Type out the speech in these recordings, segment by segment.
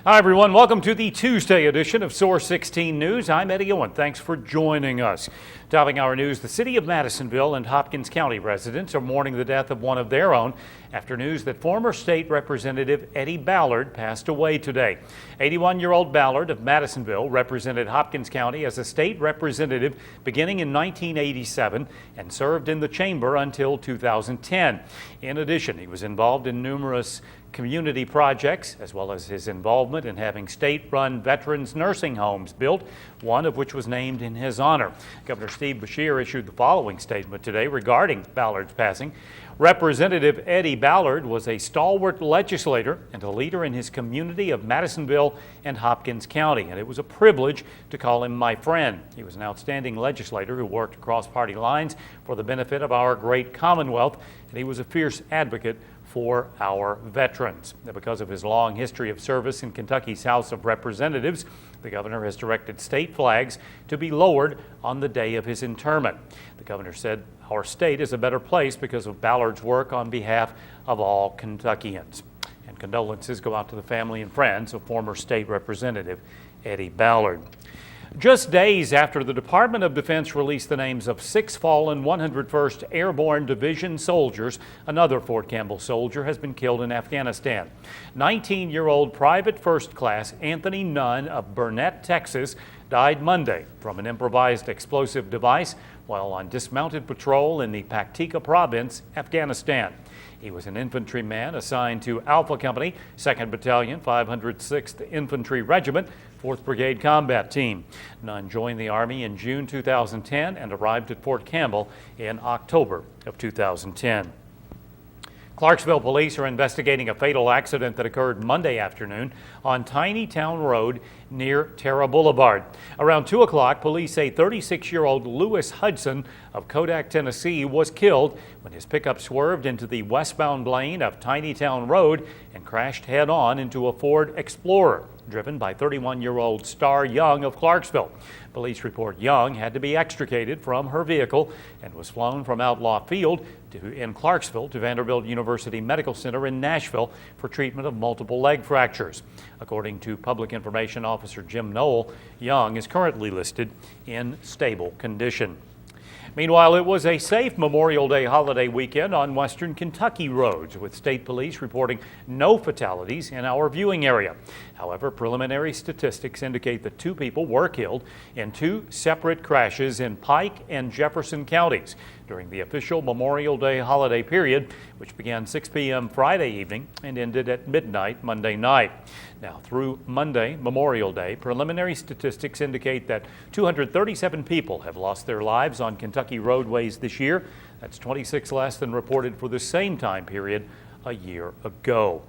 Hi, everyone. Welcome to the Tuesday edition of Source 16 News. I'm Eddie Owen. Thanks for joining us. Topping our news, the city of Madisonville and Hopkins County residents are mourning the death of one of their own after news that former state representative Eddie Ballard passed away today. 81-year-old Ballard of Madisonville represented Hopkins County as a state representative beginning in 1987 and served in the chamber until 2010. In addition, he was involved in numerous community projects, as well as his involvement in having state-run veterans nursing homes built, one of which was named in his honor. Governor Steve Beshear issued the following statement today regarding Ballard's passing. Representative Eddie Ballard was a stalwart legislator and a leader in his community of Madisonville and Hopkins County, and it was a privilege to call him my friend. He was an outstanding legislator who worked across party lines for the benefit of our great Commonwealth, and he was a fierce advocate for our veterans. Because of his long history of service in Kentucky's House of Representatives, the governor has directed state flags to be lowered on the day of his interment. The governor said, "Our state is a better place because of Ballard's work on behalf of all Kentuckians." And condolences go out to the family and friends of former state representative Eddie Ballard. Just days after the Department of Defense released the names of 6 fallen 101st Airborne Division soldiers, another Fort Campbell soldier has been killed in Afghanistan. 19-year-old Private First Class Anthony Nunn of Burnett, Texas, died Monday from an improvised explosive device while on dismounted patrol in the Paktika province, Afghanistan. He was an infantryman assigned to Alpha Company, 2nd Battalion, 506th Infantry Regiment, 4th Brigade Combat Team. Nunn joined the Army in June 2010 and arrived at Fort Campbell in October of 2010. Clarksville police are investigating a fatal accident that occurred Monday afternoon on Tiny Town Road near Terra Boulevard. Around 2 o'clock, police say 36-year-old Lewis Hudson of Kodak, Tennessee, was killed when his pickup swerved into the westbound lane of Tiny Town Road and crashed head-on into a Ford Explorer driven by 31-year-old Star Young of Clarksville. Police report Young had to be extricated from her vehicle and was flown from Outlaw Field in Clarksville to Vanderbilt University Medical Center in Nashville for treatment of multiple leg fractures. According to Public Information Officer Jim Knoll, Young is currently listed in stable condition. Meanwhile, it was a safe Memorial Day holiday weekend on western Kentucky roads, with state police reporting no fatalities in our viewing area. However, preliminary statistics indicate that 2 people were killed in 2 separate crashes in Pike and Jefferson counties during the official Memorial Day holiday period, which began 6 p.m. Friday evening and ended at midnight Monday night. Now, through Monday, Memorial Day, preliminary statistics indicate that 237 people have lost their lives on Kentucky roadways this year. That's 26 less than reported for the same time period a year ago.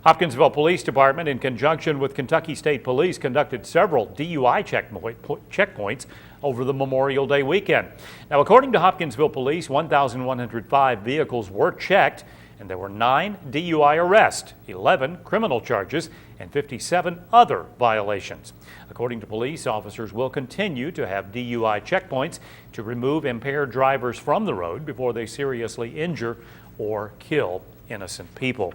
Hopkinsville Police Department, in conjunction with Kentucky State Police, conducted several DUI checkpoints over the Memorial Day weekend. Now, according to Hopkinsville Police, 1,105 vehicles were checked, and there were 9 DUI arrests, 11 criminal charges, and 57 other violations. According to police, officers will continue to have DUI checkpoints to remove impaired drivers from the road before they seriously injure or kill innocent people.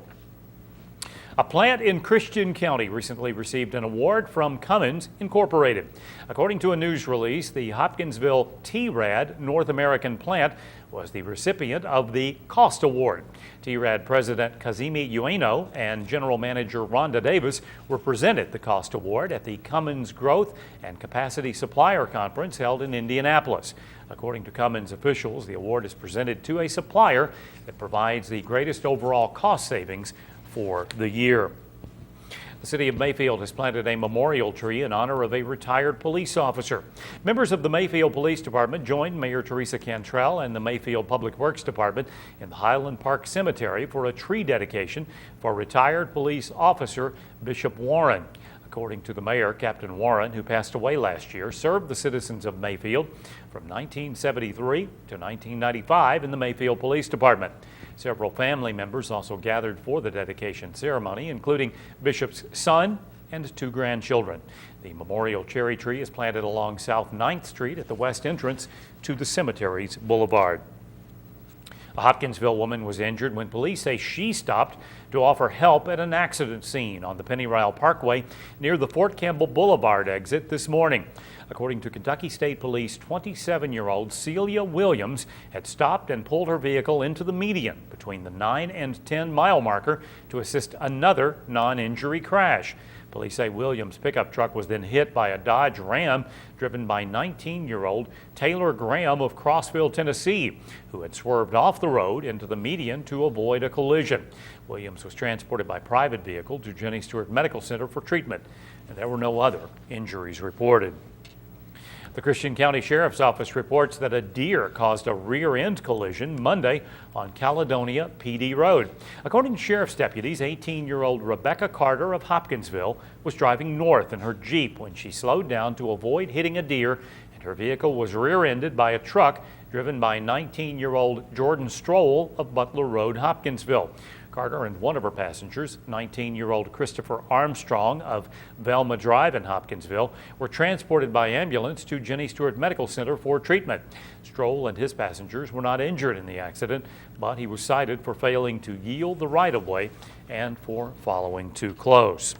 A plant in Christian County recently received an award from Cummins Incorporated. According to a news release, the Hopkinsville T-Rad North American plant was the recipient of the Cost Award. T-Rad President Kazimi Ueno and General Manager Rhonda Davis were presented the Cost Award at the Cummins Growth and Capacity Supplier Conference held in Indianapolis. According to Cummins officials, the award is presented to a supplier that provides the greatest overall cost savings for the year. The city of Mayfield has planted a memorial tree in honor of a retired police officer. Members of the Mayfield Police Department joined Mayor Teresa Cantrell and the Mayfield Public Works Department in the Highland Park Cemetery for a tree dedication for retired police officer Bishop Warren. According to the mayor, Captain Warren, who passed away last year, served the citizens of Mayfield from 1973 to 1995 in the Mayfield Police Department. Several family members also gathered for the dedication ceremony, including Bishop's son and 2 grandchildren. The memorial cherry tree is planted along South 9th Street at the west entrance to the cemetery's boulevard. A Hopkinsville woman was injured when police say she stopped to offer help at an accident scene on the Pennyrile Parkway near the Fort Campbell Boulevard exit this morning. According to Kentucky State Police, 27-year-old Celia Williams had stopped and pulled her vehicle into the median between the 9 and 10 mile marker to assist another non-injury crash. Police say Williams' pickup truck was then hit by a Dodge Ram driven by 19-year-old Taylor Graham of Crossville, Tennessee, who had swerved off the road into the median to avoid a collision. Williams was transported by private vehicle to Jenny Stewart Medical Center for treatment, and there were no other injuries reported. The Christian County Sheriff's Office reports that a deer caused a rear-end collision Monday on Caledonia PD Road. According to sheriff's deputies, 18-year-old Rebecca Carter of Hopkinsville was driving north in her Jeep when she slowed down to avoid hitting a deer, and her vehicle was rear-ended by a truck driven by 19-year-old Jordan Stroll of Butler Road, Hopkinsville. Carter and one of her passengers, 19-year-old Christopher Armstrong of Velma Drive in Hopkinsville, were transported by ambulance to Jenny Stewart Medical Center for treatment. Stroll and his passengers were not injured in the accident, but he was cited for failing to yield the right-of-way and for following too close.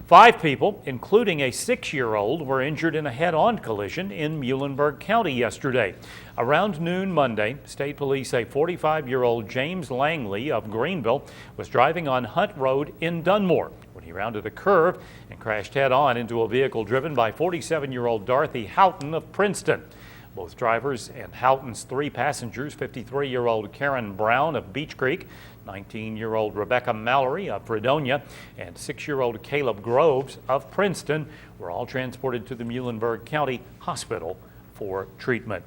5 people, including a 6-year-old, were injured in a head-on collision in Muhlenberg County yesterday. Around noon Monday, state police say 45-year-old James Langley of Greenville was driving on Hunt Road in Dunmore when he rounded a curve and crashed head-on into a vehicle driven by 47-year-old Dorothy Houghton of Princeton. Both drivers and Houghton's 3 passengers, 53-year-old Karen Brown of Beech Creek, 19-year-old Rebecca Mallory of Fredonia, and 6-year-old Caleb Groves of Princeton, were all transported to the Muhlenberg County Hospital for treatment.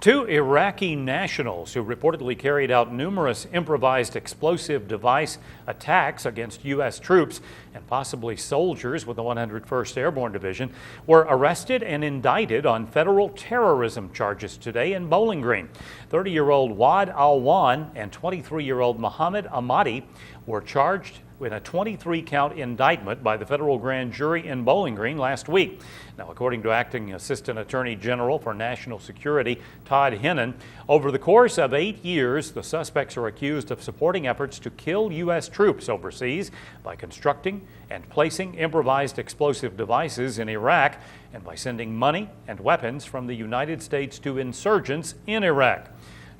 2 Iraqi nationals who reportedly carried out numerous improvised explosive device attacks against U.S. troops and possibly soldiers with the 101st Airborne Division were arrested and indicted on federal terrorism charges today in Bowling Green. 30-year-old Wad Alwan and 23-year-old Muhammad Ahmadi were charged in a 23-count indictment by the federal grand jury in Bowling Green last week. Now, according to Acting Assistant Attorney General for National Security Todd Hennon, over the course of 8 years, the suspects are accused of supporting efforts to kill U.S. troops overseas by constructing and placing improvised explosive devices in Iraq and by sending money and weapons from the United States to insurgents in Iraq.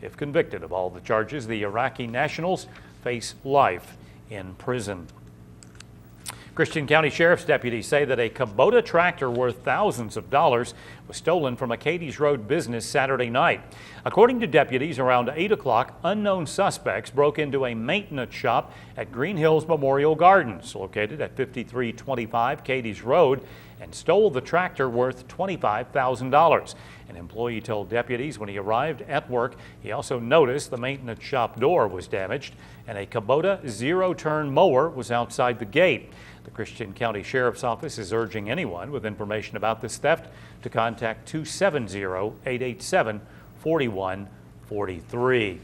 If convicted of all the charges, the Iraqi nationals face life in prison. Christian County Sheriff's deputies say that a Kubota tractor worth thousands of dollars was stolen from a Cadiz Road business Saturday night. According to deputies, around 8 o'clock, unknown suspects broke into a maintenance shop at Green Hills Memorial Gardens, located at 5325 Cadiz Road, and stole the tractor worth $25,000. An employee told deputies when he arrived at work he also noticed the maintenance shop door was damaged and a Kubota zero-turn mower was outside the gate. The Christian County Sheriff's Office is urging anyone with information about this theft to contact 270-887-4143.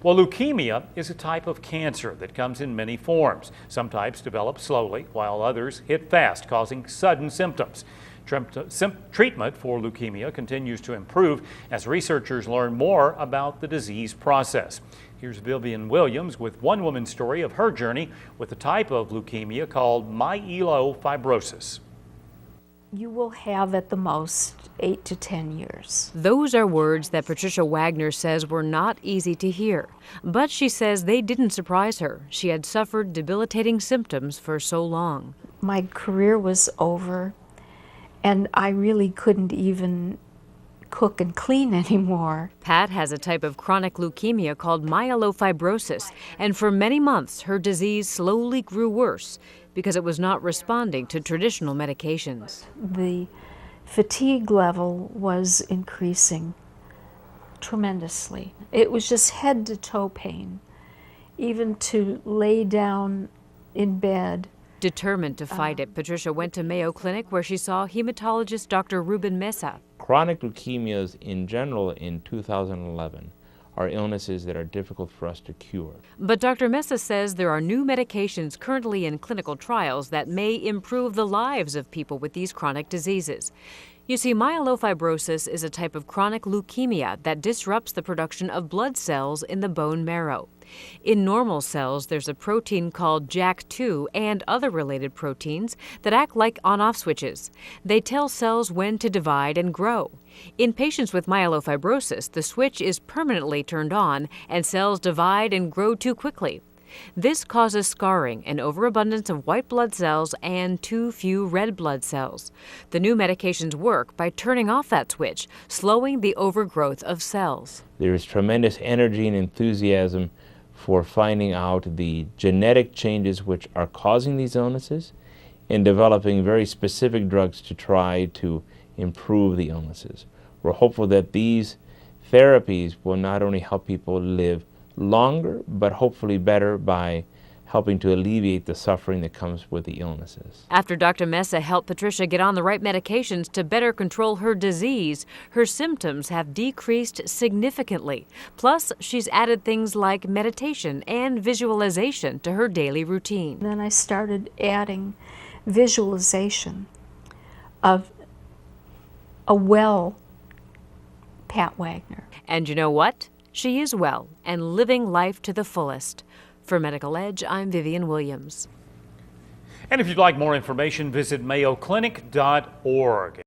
Well, leukemia is a type of cancer that comes in many forms. Some types develop slowly, while others hit fast, causing sudden symptoms. Treatment for leukemia continues to improve as researchers learn more about the disease process. Here's Vivian Williams with one woman's story of her journey with a type of leukemia called myelofibrosis. You will have at the most 8 to 10 years. Those are words that Patricia Wagner says were not easy to hear. But she says they didn't surprise her. She had suffered debilitating symptoms for so long. My career was over, and I really couldn't even cook and clean anymore. Pat has a type of chronic leukemia called myelofibrosis, and for many months her disease slowly grew worse because it was not responding to traditional medications. The fatigue level was increasing tremendously. It was just head to toe pain, even to lay down in bed. Determined to fight it, Patricia went to Mayo Clinic where she saw hematologist Dr. Ruben Mesa. Chronic leukemias in general in 2011 are illnesses that are difficult for us to cure. But Dr. Mesa says there are new medications currently in clinical trials that may improve the lives of people with these chronic diseases. You see, myelofibrosis is a type of chronic leukemia that disrupts the production of blood cells in the bone marrow. In normal cells, there's a protein called JAK2 and other related proteins that act like on-off switches. They tell cells when to divide and grow. In patients with myelofibrosis, the switch is permanently turned on and cells divide and grow too quickly. This causes scarring, an overabundance of white blood cells, and too few red blood cells. The new medications work by turning off that switch, slowing the overgrowth of cells. There is tremendous energy and enthusiasm for finding out the genetic changes which are causing these illnesses and developing very specific drugs to try to improve the illnesses. We're hopeful that these therapies will not only help people live longer, but hopefully better by helping to alleviate the suffering that comes with the illnesses. After Dr. Mesa helped Patricia get on the right medications to better control her disease, her symptoms have decreased significantly. Plus, she's added things like meditation and visualization to her daily routine. Then I started adding visualization of a well Pat Wagner. And you know what? She is well and living life to the fullest. For Medical Edge, I'm Vivian Williams. And if you'd like more information, visit mayoclinic.org.